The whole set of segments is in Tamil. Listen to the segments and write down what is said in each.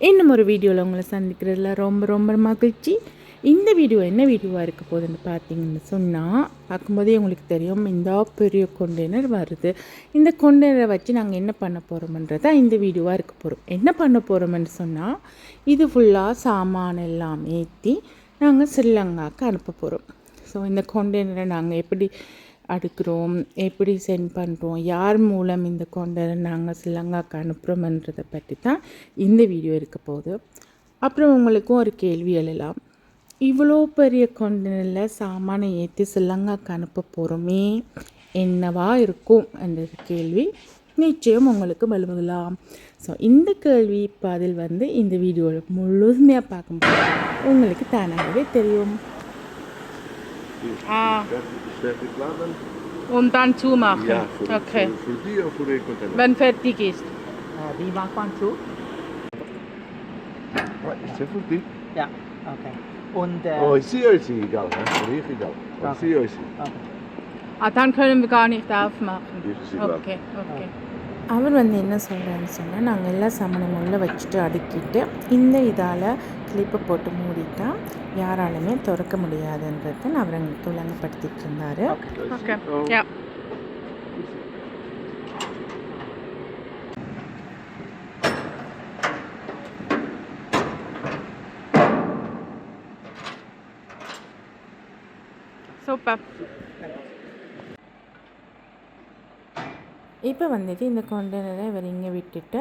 இன்னும் ஒரு வீடியோவில் உங்களை சந்திக்கிறதுல ரொம்ப ரொம்ப மகிழ்ச்சி. இந்த வீடியோ என்ன வீடியோவாக இருக்க போகுதுன்னு பார்த்தீங்கன்னு சொன்னால், பார்க்கும்போதே உங்களுக்கு தெரியும் இந்த பெரிய கொண்டெய்னர் வருது. இந்த கொண்டெய்னரை வச்சு நாங்கள் என்ன பண்ண போகிறோம்ன்றதான் இந்த வீடியோவாக இருக்க போகிறோம். என்ன பண்ண போகிறோம்னு சொன்னால், இது ஃபுல்லாக சாமான் எல்லாம் ஏற்றி நாங்கள் ஸ்ரீலங்காவுக்கு அனுப்ப போகிறோம். ஸோ இந்த கொண்டெய்னரை நாங்கள் எப்படி அடுக்கிறோம், எப்படி சென்ட் பண்ணுறோம், யார் மூலம் இந்த கொண்டெய்னர் நாங்கள் ஸ்ரீலங்காவுக்கு அனுப்புகிறோம்ன்றதை பற்றி தான் இந்த வீடியோ இருக்க போகுது. அப்புறம் உங்களுக்கும் ஒரு கேள்வி எழலாம், இவ்வளோ பெரிய கொண்டெய்னரில் சாமானை ஏற்றி ஸ்ரீலங்காவுக்கு அனுப்ப போகிறோமே, என்னவா இருக்கும் என்ற கேள்வி நிச்சயம் உங்களுக்கு வலுவலாம். ஸோ இந்த கேள்வி பதில் இந்த வீடியோவில் முழுமையாக பார்க்கும்போது உங்களுக்கு தானாகவே தெரியும். Darf ich planen? Und dann zumachen? Ja, okay. Für die oder für den Container? Wenn fertig ist. Wie macht man zu? Ist der für die? Ja, okay. Und, Oh, ich sehe euch egal, ne? Ich egal. Ich sehe euch. Okay. Dann können wir gar nicht aufmachen. Ist egal. Okay, okay. அவர் என்ன சொல்கிறான்னு சொன்னால், நாங்கள் எல்லா சாமானும் உள்ள வச்சுட்டு அடுக்கிட்டு இந்த இதால் கிளிப்பை போட்டு மூடிட்டா யாராலுமே திறக்க முடியாதுன்றதை அவர் எங்களுக்கு விளங்கப்படுத்திட்டு இருந்தார். ஓகே, யா. சூப்பர். இப்போ இந்த கொண்டெய்னரை இவர் இங்கே விட்டுட்டு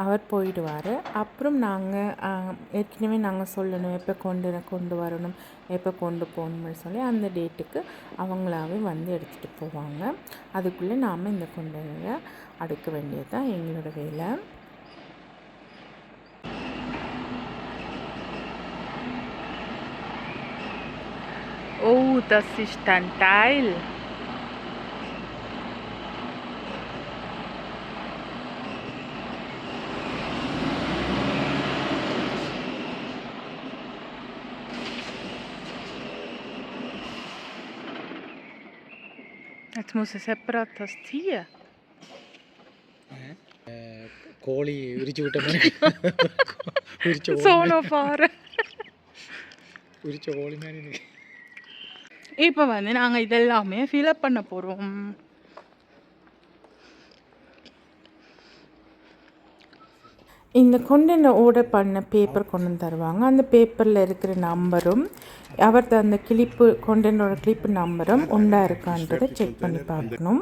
அவர் போயிடுவார். அப்புறம் நாங்கள் ஏற்கனவே நாங்கள் சொல்லணும் எப்போ கொண்டு வரணும், எப்போ கொண்டு போகணும்னு சொல்லி அந்த டேட்டுக்கு அவங்களாவே எடுத்துகிட்டு போவாங்க. அதுக்குள்ளே நாம் இந்த கொண்டெய்னரை அடுக்க வேண்டியது தான் எங்களோட வேலை. Oh, das ist ein Teil. Jetzt muss es separat das Tier. கோழி உரிச்சு விட்ட மாதிரி சோனோஃபார் உரிச்ச கோழி மாதிரி இருக்கு. இப்போ நாங்கள் இதெல்லாமே ஃபில்அப் பண்ண போகிறோம். இந்த கொண்டெய்னர் ஆர்டர் பண்ண பேப்பர் கொண்டு தருவாங்க. அந்த பேப்பரில் இருக்கிற நம்பரும் அவர்கிட்ட அந்த கொண்டெய்னரோட கிளிப்பு நம்பரும் உண்டா இருக்கான்றதை செக் பண்ணி பார்க்கணும்.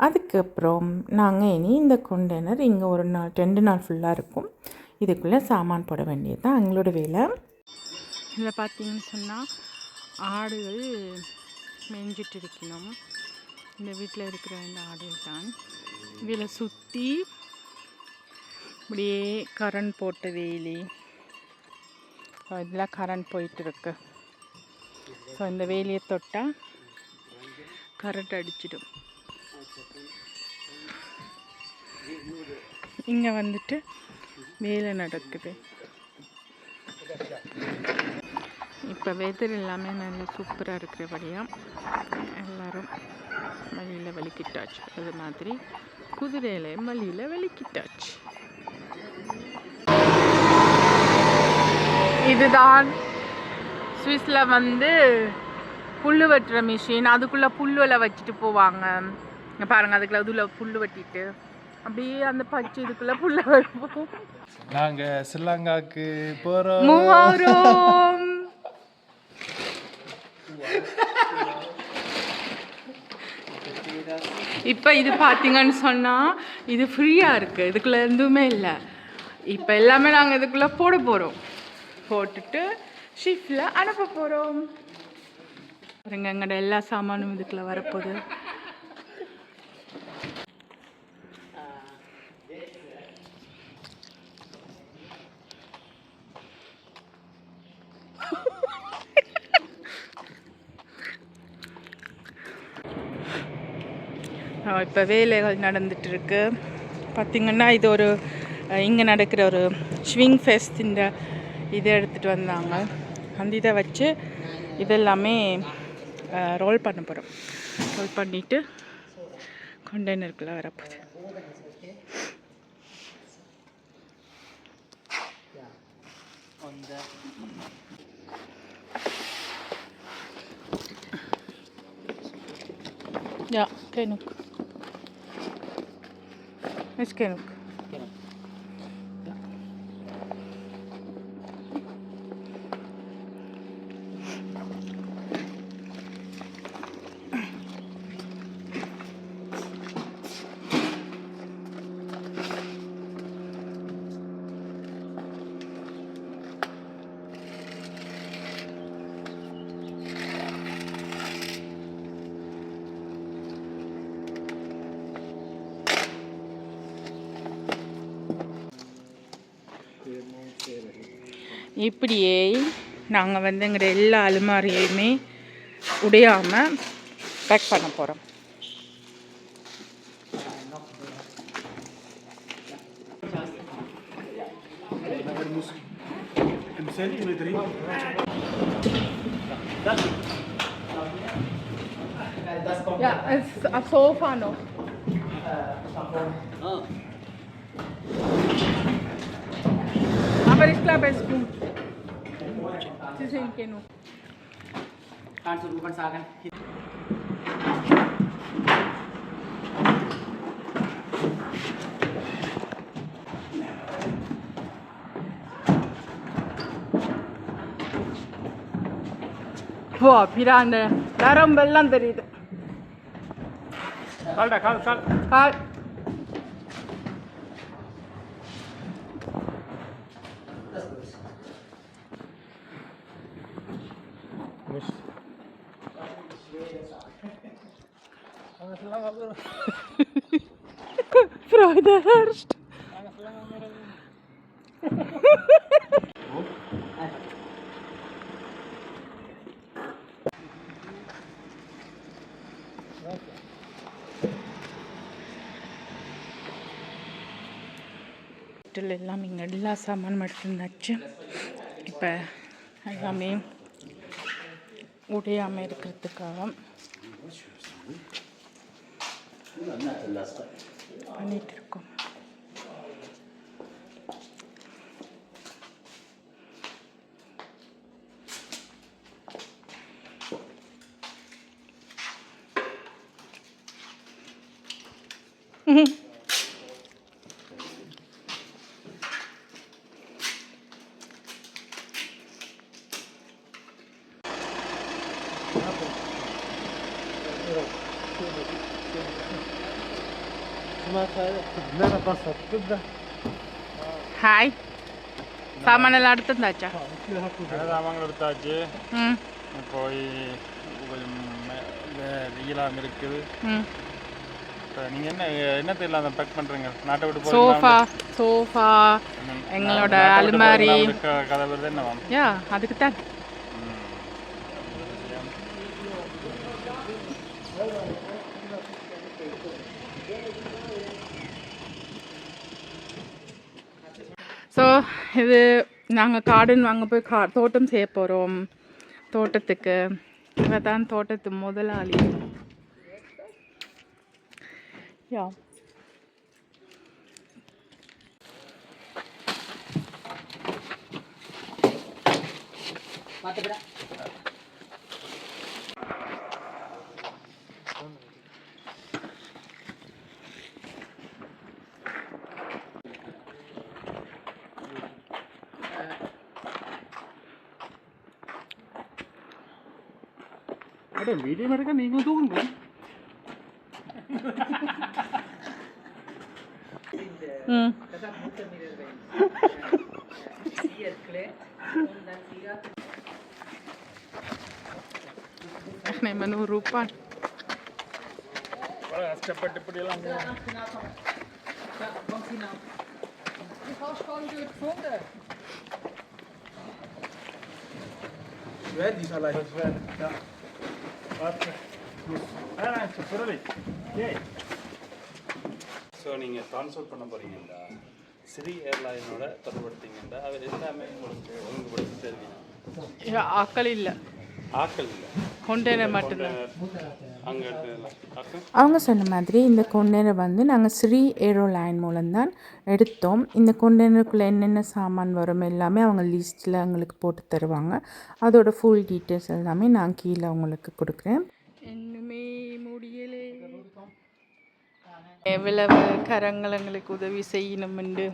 அதுக்கப்புறம் நாங்கள் இனி இந்த கொண்டெய்னர் இங்கே ஒரு நாள் 2 நாள் ஃபுல்லாக இருக்கும். இதுக்குள்ளே சாமான் போட வேண்டியது தான் எங்களோட வேலை. இதில் பார்த்தீங்கன்னு சொன்னால் ஆடுகள் மேய்ஞ்சிட்டு இருக்கணும். இந்த வீட்டில் இருக்கிற இந்த ஆடுகள் தான். இதில் சுற்றி இப்படியே கரண்ட் போட்ட வேலி, இதெல்லாம் கரண்ட் போயிட்டுருக்கு. ஸோ இந்த வேலியை தொட்டால் கரண்ட் அடிச்சிடும். இங்கே வேலை நடக்குது. இப்போ வெதர் எல்லாமே நல்ல சூப்பராக இருக்கிறபடியாக எல்லோரும் வழியில் வலிக்கிட்டாச்சு. அது மாதிரி குதிரையிலையும் வழியில் வலிக்கிட்டாச்சு. இதுதான் சுவிஸில் புல் வெட்டுற மிஷின். அதுக்குள்ளே புல்லுல வச்சுட்டு போவாங்க. பாருங்கள், அதுக்குள்ள அதில் புல் வெட்டிட்டு அப்படியே அந்த பச்சை இதுக்குள்ளே புல்ல வைப்போம். நாங்கள் ஸ்ரீலங்காவுக்கு போகிறோம். இப்போ இது பார்த்தீங்கன்னு சொன்னால் இது ஃப்ரீயாக இருக்குது, இதுக்குள்ளே எதுவுமே இல்லை. இப்போ எல்லாமே நாங்கள் இதுக்குள்ளே போட போகிறோம். போட்டுட்டு ஷிஃப்டில் அனுப்ப போகிறோம். எங்களோட எல்லா சாமானும் இதுக்குள்ளே வரப்போகுது. இப்போ வேலைகள் நடந்துகிட்ருக்கு. பார்த்திங்கன்னா இது ஒரு இங்கே நடக்கிற ஒரு ஸ்விங் ஃபெஸ்ட். இந்த இதை எடுத்துகிட்டு வந்தாங்க. அந்த இதை வச்சு இதெல்லாமே ரோல் பண்ண போகிறோம். ரோல் பண்ணிவிட்டு கொண்டெய்னருக்குள்ளே வரப்போகுது. Ja, genug. Ist genug. இப்படியே நாங்கள் வந்து எங்களோட எல்லா அலுமாரியுமே உடையாமல் பேக் பண்ண போகிறோம். Ja, es ist auf Sofa noch. Aber ich glaube, es ist gut. Sie sind genug. Kannst du rufen sagen? Boah, Pirande. Darum வெள்ளம் தெரியுது. கால். Freude herrscht. எல்லாம் இங்கே எல்லா சாமானும் எடுத்துருந்தாச்சு. இப்போ எல்லாமே உடையாமல் இருக்கிறதுக்காக பண்ணிட்டு இருக்கோம். ஹாய், சாமானெல்லாம் எடுத்துருந்தாச்சா? சாமான்கள் எடுத்தாச்சு. போய் வெயிலாம் இருக்குது. இப்போ நீங்கள் என்னத்தை இல்லாத பேக் பண்ணுறீங்க? நாட்டை விட்டு போய் சோஃபா எங்களோட அலுமாரி கதை வருது என்ன? யா, அதுக்கு தான். ஸோ இது நாங்கள் கார்டன் வாங்க போய் தோட்டம் செய்ய போகிறோம். தோட்டத்துக்கு இவ தான் தோட்டத்து முதலாளி. யா, அடே மீடியம் எடுக்க நீங்களும் தூங்குங்க. ₹100 கஷ்டப்பட்டு இப்படியெல்லாம் ஸோ நீங்கள் ட்ரான்ஸ்ஃபர் பண்ண போகிறீங்கடா, சிறி ஏர்லைனோட தொடர்படுத்திங்கடா, அவர் எல்லாமே உங்களுக்கு ஒழுங்குபடுத்தி தருவீங்க. ஆக்கள் இல்லை, ஆக்கள் இல்லை, கொண்டேனர் மட்டும்தான். அங்கே எடுத்துக்கலாம் காசு. அவங்க சொன்ன மாதிரி இந்த கொண்டேனர் வந்து நாங்கள் ஸ்ரீ ஏரோலைன் மூலம்தான் எடுத்தோம். இந்த கொண்டேனருக்குள்ளே என்னென்ன சாமான் வரும் எல்லாமே அவங்க லிஸ்ட்டில் எங்களுக்கு போட்டு தருவாங்க. அதோட ஃபுல் டீட்டெயில்ஸ் எல்லாமே நான் கீழே உங்களுக்கு கொடுக்குறேன். இன்னுமே முடியலே எவ்வளவு கரங்கள் எங்களுக்கு உதவி செய்யணும்ண்டு.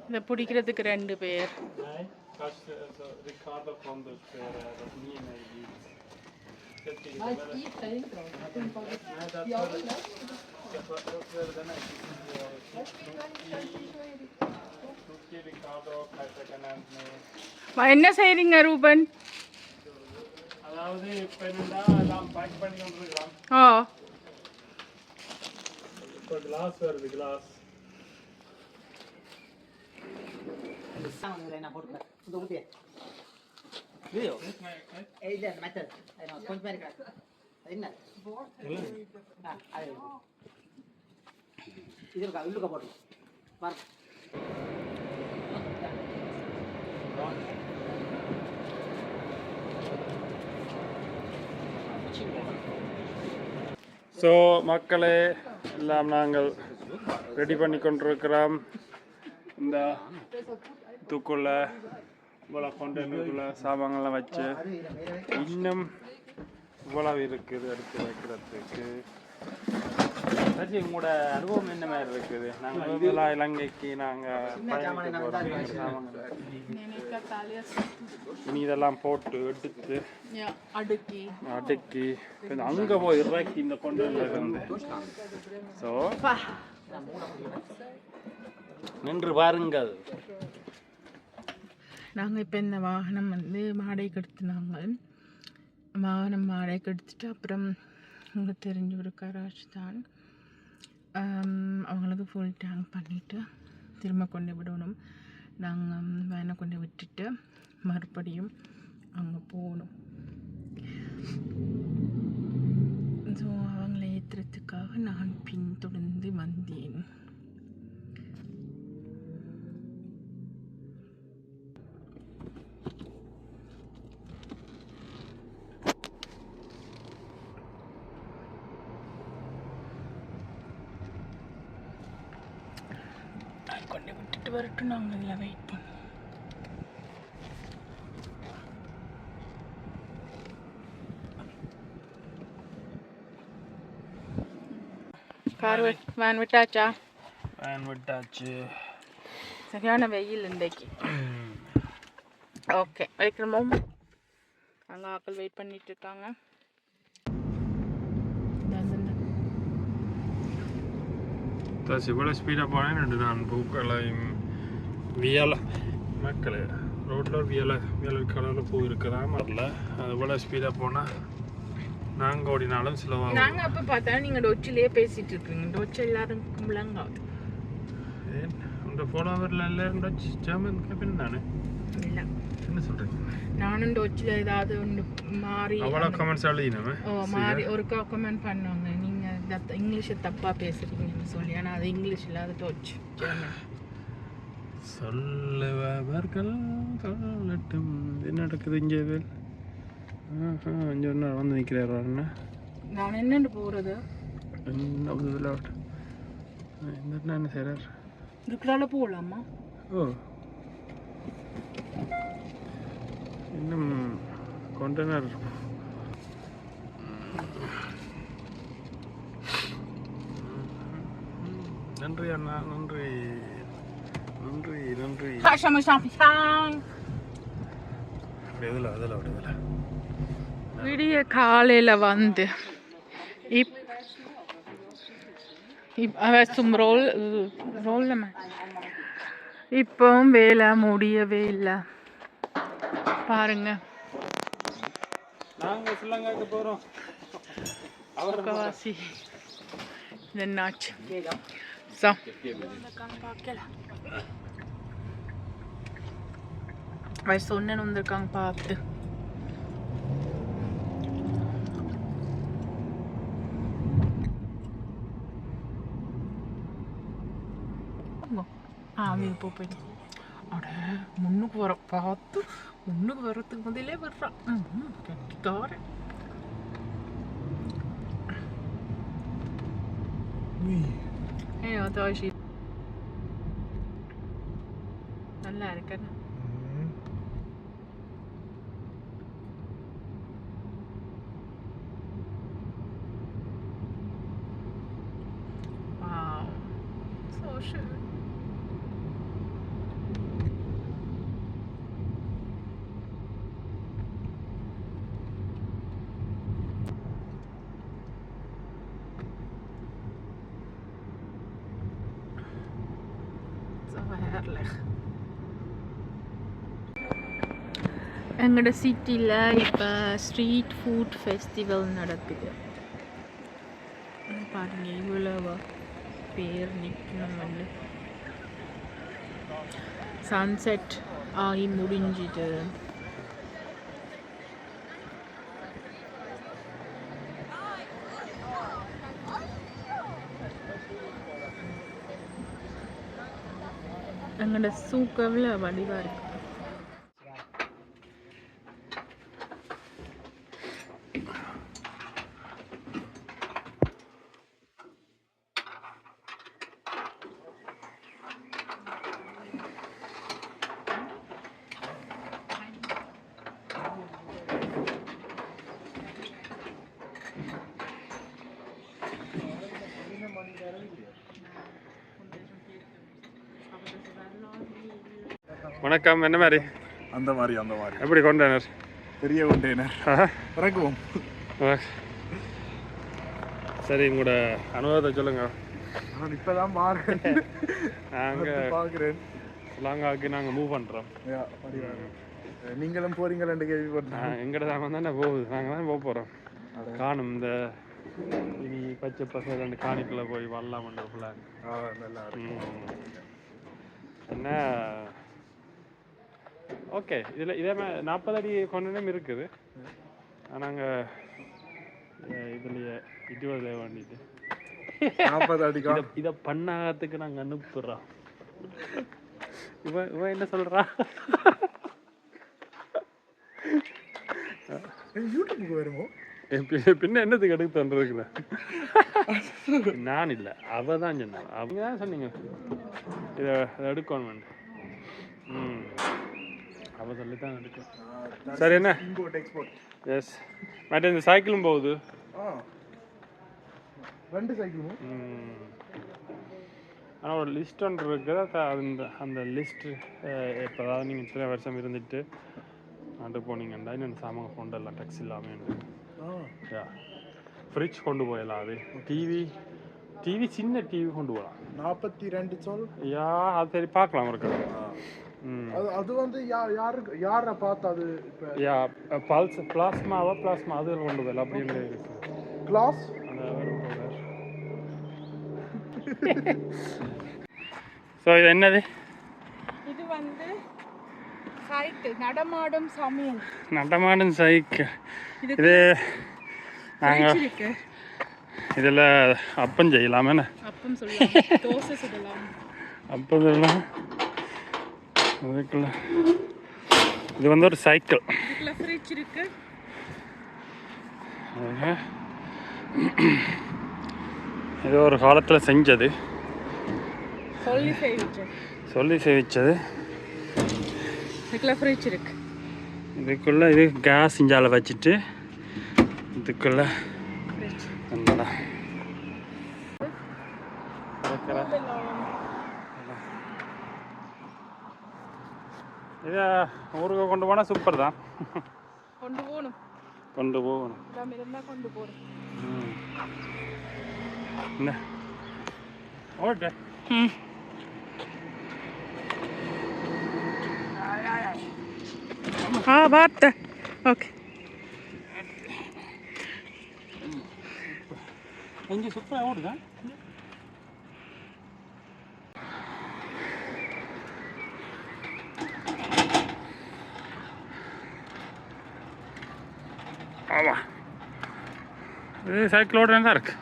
இதை பிடிக்கிறதுக்கு 2 பேர். என்ன செய்றீங்க ரூபன்? அதாவது இப்போ என்னன்னா எல்லாம் பேக் பண்ணி கொண்டிருக்கிறோம். இப்போ கிளாஸ் வருது. கிளாஸ் நான் போட்டுக்கிறேன். இந்த ஊட்டியே வீடியோ இல்லை அந்த மெத்தட் கொஞ்சம் பேர் இருக்கிறேன். என்ன அது இது இருக்கா உள்ளுக்க போட்டு பாருங்க. ஸோ மக்களே எல்லாம் நாங்கள் ரெடி பண்ணி கொண்டிருக்கிறோம். இந்த இதுக்குள்ள இவ்வளோ கொண்டேனருக்குள்ள சாமான்லாம் வச்சு இன்னும் இவ்வளவு இருக்குது எடுத்து வைக்கிறதுக்கு. சரி, உங்களோட அனுபவம் என்ன மாதிரி இருக்குது? நாங்கள் இதெல்லாம் இலங்கைக்கு இனி இதெல்லாம் போட்டு எடுத்து அடுக்கி அங்கே போய் இறக்கி இந்த கொண்டு வந்து ஸோ நின்று பாருங்கள். நாங்கள் இப்போ இந்த வாகனம் வந்து வாடகைக்கு எடுத்துனாங்க. வாகனம் வாடகைக்கு எடுத்துட்டு அப்புறம் உங்களுக்கு தெரிஞ்ச ஒரு கராஜ் தான், அவங்களுக்கு ஃபுல் டேங்க் பண்ணிவிட்டு திரும்ப கொண்டு விடணும். நாங்கள் வேனை கொண்டு விட்டுட்டு மறுபடியும் அங்கே போகணும். ஸோ அவங்கள ஏற்றுறதுக்காக நான் பின்தொடர்ந்து வந்தேன். கொண்டு விட்டுட்டு வரட்டும், நாங்கள் இதில் வெயிட் பண்ணுவோம். Car van விட்டாச்சா? வேன் விட்டாச்சு. சரியான வெயில் இன்றைக்கு. ஓகே, வைக்கிறோம். அங்கே ஆக்கள் வெயிட் பண்ணிட்டு இருக்காங்க. இவ்வளோ ஸ்பீடாக போனேன். நான் பூக்களையும் வியலை மக்கள் ரோட்டில் வியலை கலரில் பூ இருக்குதான் வரல. அது இவ்வளோ ஸ்பீடாக போனால் நாங்கள் ஓடினாலும் சிலவாக. நாங்கள் அப்போ பார்த்தா நீங்கள் டொச்சிலே பேசிகிட்டு இருக்கீங்க. டொச்சு எல்லாரும் கும்பலாங்காவது. ஏன் உங்கள் ஃபாலோவரில் எல்லாரும் டொச் ஜெர்மன் கேட்பேன் நான் இல்லை. என்ன சொல்கிறீங்க? நானும் டொச்சில் ஏதாவது ஒன்று மாறி அவ்வளோ கமெண்ட்ஸ் எழுதினமே மாறி ஒரு கமெண்ட் பண்ணுவாங்க, நீங்கள் இங்கிலீஷை தப்பாக பேசுகிறீங்கன்னு சொல்லி. ஆனால் அது இங்கிலீஷ் இல்லாத டொச் ஜெர்மன். சொல்லுவர்கள் சொல்லட்டும். என்ன நடக்குது இங்கே? வேல் இங்கே ஒன்று வந்து நிற்கிறார். என்ன நான் என்னென்னு போகிறது? என்ன விளையாட்டு என்ன செய்கிறார்? இதுக்குள்ளால போகலாமா? ஓ, இன்னும் கொண்டனர். நன்றி அண்ணா, நன்றி நன்றி நன்றி. அதில் விடிய காலையில் வந்து இப்போவும் வேலை முடியவே இல்லை பாருங்க. நாங்கள் ஸ்ரீலங்காவுக்கு போகிறோம். அவர்வாசி என்னாச்சு? சொன்னேன்னு வந்திருக்காங்க பார்த்து. ஆவியை போய் அட முன்னுக்கு வர பார்த்து முன்னுக்கு வர்றதுக்கு முதலே வர்றான் கட்டிக்காரன். தோஷி நல்லா இருக்கு. Wow, so schön. So herrlich. எங்களோட சிட்டியில் இப்போ ஸ்ட்ரீட் ஃபுட் ஃபெஸ்டிவல் நடக்குது. பாருங்க இவ்வளோ பேர் நிற்கணும். வந்து சன்செட் ஆகி முடிஞ்சிட்டு எங்களோட சூக்கவில் வடிவாக இருக்கு. வணக்கம். என்ன மாதிரி அந்த மாதிரி எப்படி கொண்டேனர்? பெரிய கண்டெய்னர் இறக்குவோம். சரி, உங்களோட அனுபவத்தை சொல்லுங்க. நான் இப்போதான் பார்க்குறேன். லாங்காக்கு நாங்கள் மூவ் பண்ணுறோம். நீங்களும் போறீங்களான்னு கேள்விப்பட்டேன். எங்கட தான் தானே போகுது. நாங்கள் தான் போக போகிறோம். காணும் இந்த இனி பச்சை பசங்க அந்த காணிக்குள்ளே போய் வரலாம் பண்ணுற பிளான். நல்லா என்ன ஓகே. இதில் இதே மாதிரி 40 அடி கொண்டனம் இருக்குது. நாங்கள் இதுலேயே 20 வேண்டிட்டு 40 அடி இதை பண்ணாததுக்கு நாங்கள் அனுப்புகிறோம். இவன் என்ன சொல்கிறா? யூடியூப்புக்கு வருமோ? பின்ன என்னத்துக்கு எடுத்து தந்துருக்குற? நான் இல்லை, அவ தான் சொன்னாங்க. அவங்க தான் சொன்னீங்க இதை எடுக்கணும். அவ சொல்லி தான் எடுக்கும். சரி, என்ன எஸ் மற்ற இந்த சைக்கிளும் போகுது. 2 சைக்கிளும். ஆனால் ஒரு லிஸ்ட் ஒன்று இருக்குது. அந்த லிஸ்ட்டு இப்போ அதாவது நீங்கள் இத்தனை வருஷம் இருந்துட்டு நாட்டு போனீங்கன்னா இன்னும் சாமான் கொண்டு எல்லாம் டேக்ஸ் இல்லாமல் ஃப்ரிட்ஜ் கொண்டு போயிடலாம். அது டிவி சின்ன டிவி கொண்டு போகலாம். 42 சொல். அது சரி பார்க்கலாம் இருக்கு. அது வந்து யாரை பார்த்து அது பிளாஸ்மா அது கொண்டு போயிடலாம். அப்படின்னு இருக்கு கிளாஸ் அந்த ஸோ இது என்னது? இது வந்து சைக்கிள், நடமாடும் சைக்கிள். இது நாங்கள் இதில் அப்பம் செய்யலாமே. அப்பம் சொல்லலாம், தோசை சுடலாம். அப்பம் சொல்லலாம். அதுக்குள்ள இது வந்து ஒரு சைக்கிள். இதுக்குள்ள ஃப்ரிட்ஜ் இருக்கு. இது ஒரு காலத்தில் செஞ்சது, சொல்லி சேவிச்சது. இதுக்குள்ள ஃப்ரிட்ஜ் இருக்கு. இதுக்குள்ள இது கேஸ் இஞ்சால வச்சுட்டு இதுக்குள்ள இதை ஊருக்கு கொண்டு போனால் சூப்பர் தான். கொண்டு போகணும். என்ன ஓகே. பார்த்த ஓகே. இங்கே சூப்பராக ஓடுதா? ஆமாம், இது சைக்கிளோட தான் இருக்கு.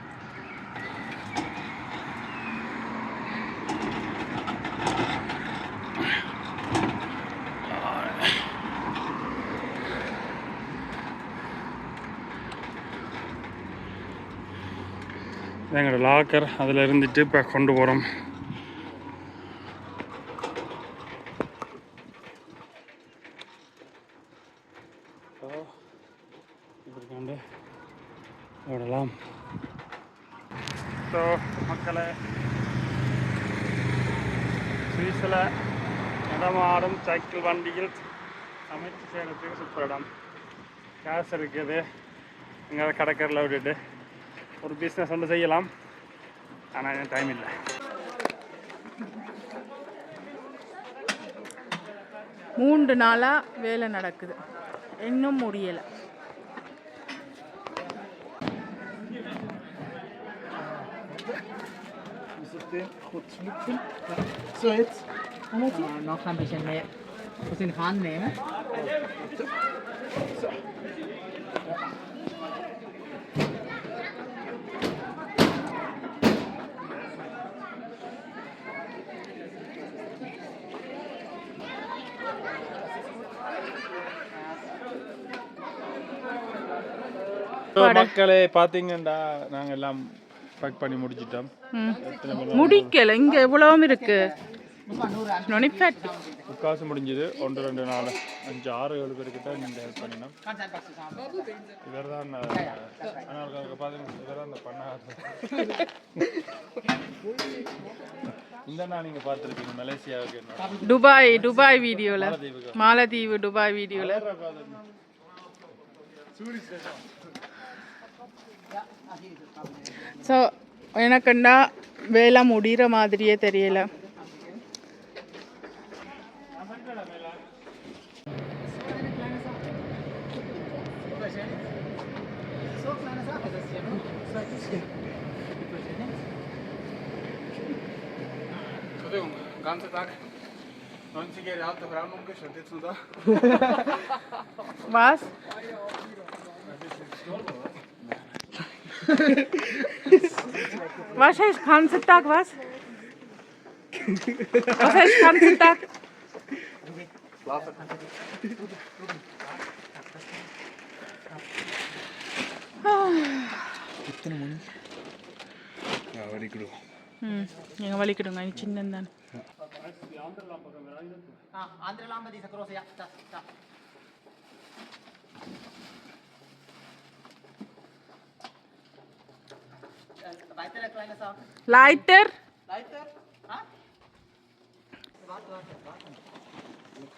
எங்களோட லாக்கர் அதில் இருந்துட்டு இப்போ கொண்டு போகிறோம். இப்படி கொண்டு விடலாம். ஸோ மக்களை சுவிஸில் நடமாடும் சைக்கிள் வண்டியில் சமைச்சு செய்கிறதுக்கு சூப்பர் இடம். கேஸ் இருக்குது, எங்கே கடற்கரையில் விட்டுட்டு ஒரு பிஸ்னஸ் வந்து செய்யலாம். ஆனால் எனக்கு டைம் இல்லை. மூன்று நாளாக வேலை நடக்குது, இன்னும் முடியலை. So, jetzt. Noch ein bisschen mehr. Muss in die Hand nehmen. மக்களே பார்த்தீங்கன்னா நாங்கள் எல்லாம் பேக் பண்ணி முடிச்சிட்டோம். முடிக்கல, இங்க எவ்வளவும் இருக்கு. முக்காசு முடிஞ்சது. 1 2 4 5 6 7 பேர்கிட்ட நீங்கள் ஹெல்ப் பண்ணினோம். இவர் தான் பார்த்தீங்கன்னா இவர் தான் இந்த பண்ணாத இந்த நான் நீங்கள் பார்த்துருக்கீங்க மலேசியாவுக்கு துபாய் வீடியோவில், மாலத்தீவு துபாய் வீடியோவில். ஸோ எனக்குண்டா வேலை முடிகிற மாதிரியே தெரியல. Ganze Tag 90er Jahre Frauen umgestellt, jetzt nur da. Was? Was heißt ganzen Tag, was? Was heißt ganzen Tag? Ja, very good. எங்கள் வலிக்கிடுங்க, நீ சின்னந்தான். Andere Lampe, diese große, ja, da. Weitere kleine Sachen. Leiter? Leiter? Ha? Warte.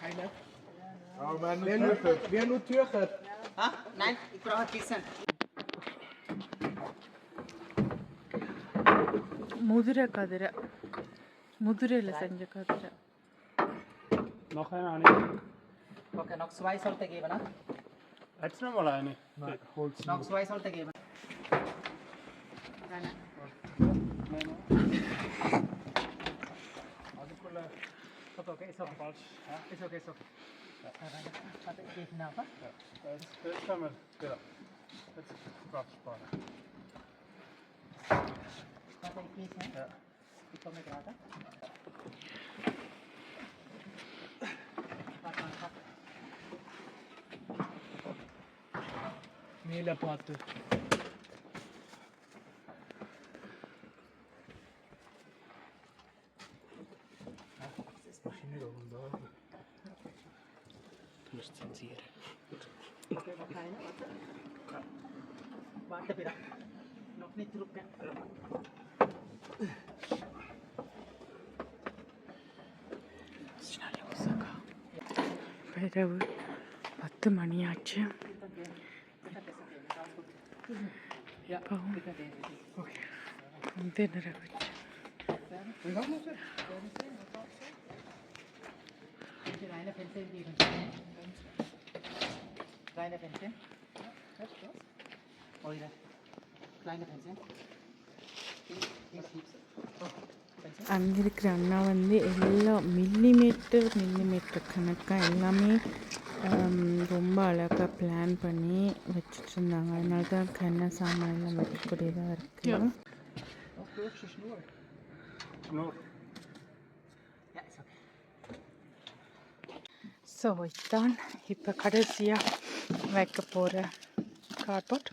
Keine? Aber wer nur Tücher? Ha? Nein, ich brauche Kissen. முதிரை கதிரை, முதிரையில் செஞ்ச கதிரை. Noch eine. Okay, noch 2 sollte geben, ne? Jetzt noch mal eine. Noch 2 sollte geben. Okay, ist okay. Falsch. Ist okay. Warte, ich gebe nach, Ja. Jetzt haben wir. Ja. Jetzt Kraft sparen. warte, ich gebe, Ja. ich komme gerade. Warte. Mehlplatte. Du musst zensieren. Okay, noch keine, warte. Warte bitte. Noch nicht drücken. இரவு 10 மணியாச்சு. திணற வச்சு Kleine Fenster geben. Kleine Fenster. Eure. Kleine Fenster. அங்கே இருக்கிற அண்ணா வந்து எல்லாம் மில்லிமீட்டர் கணக்காக எல்லாமே ரொம்ப அழகாக பிளான் பண்ணி வச்சுட்டு இருந்தாங்க. அதனால தான் கண்ண சாமான்லாம் வைக்கக்கூடியதாக இருக்குது. ஸோ இதுதான் இப்போ கடைசியாக வைக்க போகிற கார்ட்போர்ட்.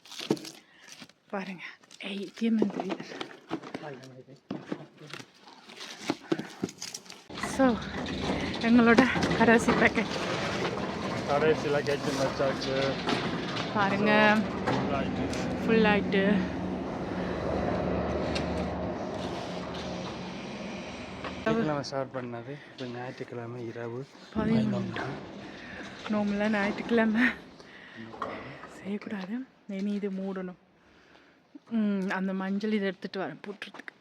பாருங்கள், ஸோ எங்களோட கடைசி பேக்கெட் கடைசியில் கேட்டு வச்சாச்சு. பாருங்க, ஃபுல் ஆயிட்டு. ஞாயிற்றுக்கிழமை ஸ்டார்ட் பண்ணது, இப்போ ஞாயிற்றுக்கிழமை இரவு 11 நோம்பில் ஞாயிற்றுக்கிழமை செய்யக்கூடாது. இனி இது மூடணும். அந்த மஞ்சள் இதை எடுத்துகிட்டு வரேன் போட்டுறதுக்கு.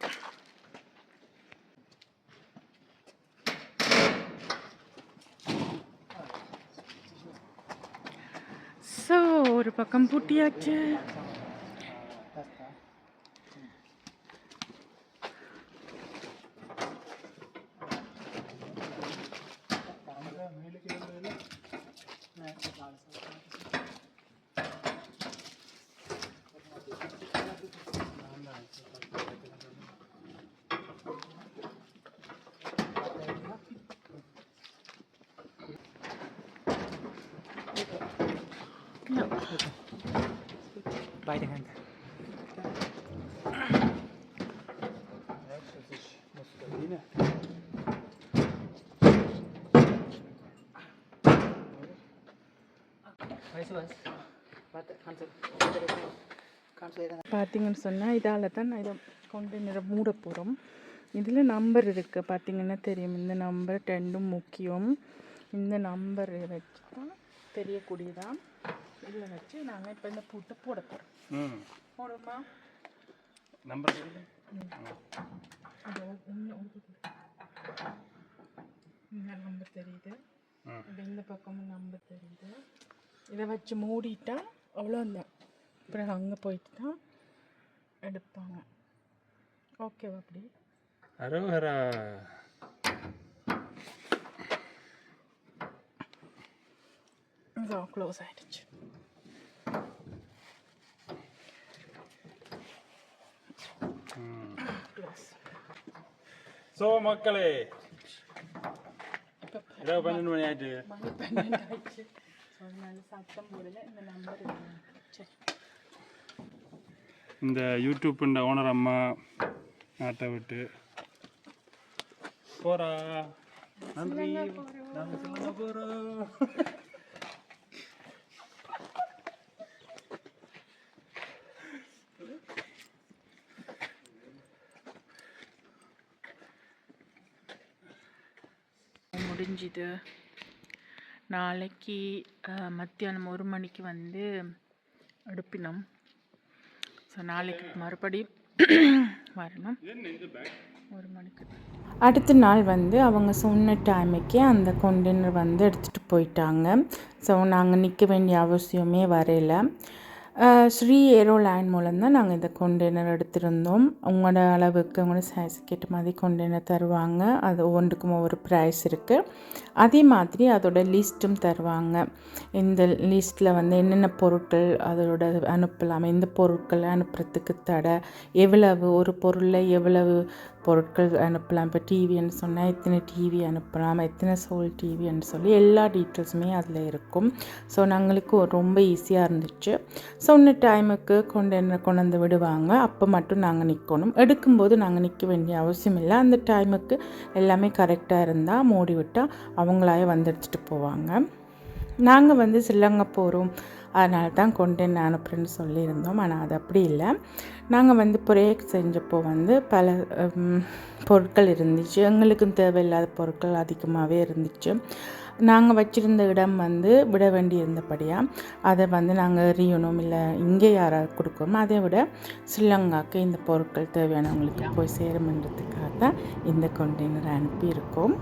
ஸோ ஒரு பக்கம் பூட்டியாச்சு. Beide Hände. Weißt du was? Warte, kannst du பார்த்தீங்கன்னு சொன்னால் இதால் தான் நான் இதை கண்டெய்னரை மூட போகிறோம். இதில் நம்பர் இருக்குது பார்த்தீங்கன்னா தெரியும். இந்த நம்பர் 2 முக்கியம். இந்த நம்பர் வச்சு தான் தெரியக்கூடியதான். இதில் வச்சு நாங்கள் இப்போ இந்த பூட்டை போட போகிறோம். போடுமா நம்பர் இந்த நம்பர் தெரியுது, இந்த பக்கமும் நம்பர் தெரியுது. இதை வச்சு மூடிட்டா அவ்வளோந்தான். அப்புறம் அங்கே போயிட்டு தான் எடுப்பாங்க. ஓகேவா? அப்படி அரோஹரா. இதோ க்ளோஸ் ஆகிடுச்சு. ஸோ மக்களே, இரவு 12 மணி ஆயிட்டு. மணி 12 ஆயிடுச்சு. அதனால சத்தம் போடல. இந்த நம்பர் சரி. இந்த யூடியூப்ன்ற ஓனர் அம்மா நாட்டை விட்டு போறா. நன்றி, நாங்கள் சொல்ல போகிறோம். முடிஞ்சுது. நாளைக்கு மத்தியானம் 1 மணிக்கு வந்து எடுப்பினோம். ஸோ நாளைக்கு மறுபடியும் வரணும் 1 மணிக்கு. அடுத்த நாள் வந்து அவங்க சொன்ன டைமுக்கே அந்த கண்டெய்னர் வந்து எடுத்துகிட்டு போயிட்டாங்க. ஸோ நாங்கள் நிற்க வேண்டிய அவசியமே வரையில. ஸ்ரீ ஏரோலைன் மூலம் தான் நாங்கள் இந்த கண்டெய்னர் எடுத்திருந்தோம். உங்களோட அளவுக்கு உங்களோட சைஸுக்கு ஏற்ற மாதிரி கண்டெய்னர் தருவாங்க. அது ஒவ்வொன்றுக்கும் ஒவ்வொரு ப்ரைஸ் இருக்குது. அதே மாதிரி அதோட லிஸ்ட்டும் தருவாங்க. இந்த லிஸ்ட்டில் வந்து என்னென்ன பொருட்கள் அதோட அனுப்பலாம், எந்த பொருட்கள் அனுப்புறதுக்கு தடை, எவ்வளவு ஒரு பொருளில் எவ்வளவு பொருட்கள் அனுப்பலாம். இப்போ டிவின்னு சொன்னால் எத்தனை டிவி அனுப்பலாம், எத்தனை சோல் டிவின்னு சொல்லி எல்லா டீட்டெயில்ஸுமே அதில் இருக்கும். ஸோ நாங்களுக்கு ரொம்ப ஈஸியாக இருந்துச்சு. சொன்ன டைமுக்கு கண்டெய்னர் கொண்டு வந்து விடுவாங்க. அப்போ மட்டும் நாங்கள் நிற்கணும். எடுக்கும்போது நாங்கள் நிற்க வேண்டிய அவசியம் இல்லை. அந்த டைமுக்கு எல்லாமே கரெக்டாக இருந்தால் மூடி விட்டால் அவங்களாவே வந்து எடுத்துகிட்டு போவாங்க. நாங்கள் வந்து ஸ்ரீலங்கா போகிறோம், அதனால தான் கண்டெய்னர் அனுப்புகிறேன்னு சொல்லியிருந்தோம். ஆனால் அது அப்படி இல்லை. நாங்கள் வந்து ப்ரேக் செஞ்சப்போ வந்து பல பொருட்கள் இருந்துச்சு. எங்களுக்கும் தேவையில்லாத பொருட்கள் அதிகமாகவே இருந்துச்சு. நாங்கள் வச்சுருந்த இடம் வந்து விட வேண்டி இருந்தபடியாக அதை வந்து நாங்கள் எறியணும், இல்லை இங்கே யாராவது கொடுக்கணும். அதை விட ஸ்ரீலங்காவுக்கு இந்த பொருட்கள் தேவையானவங்களுக்கு போய் சேருமன்றதுக்காக தான் இந்த கண்டெய்னர் அனுப்பியிருக்கோம்.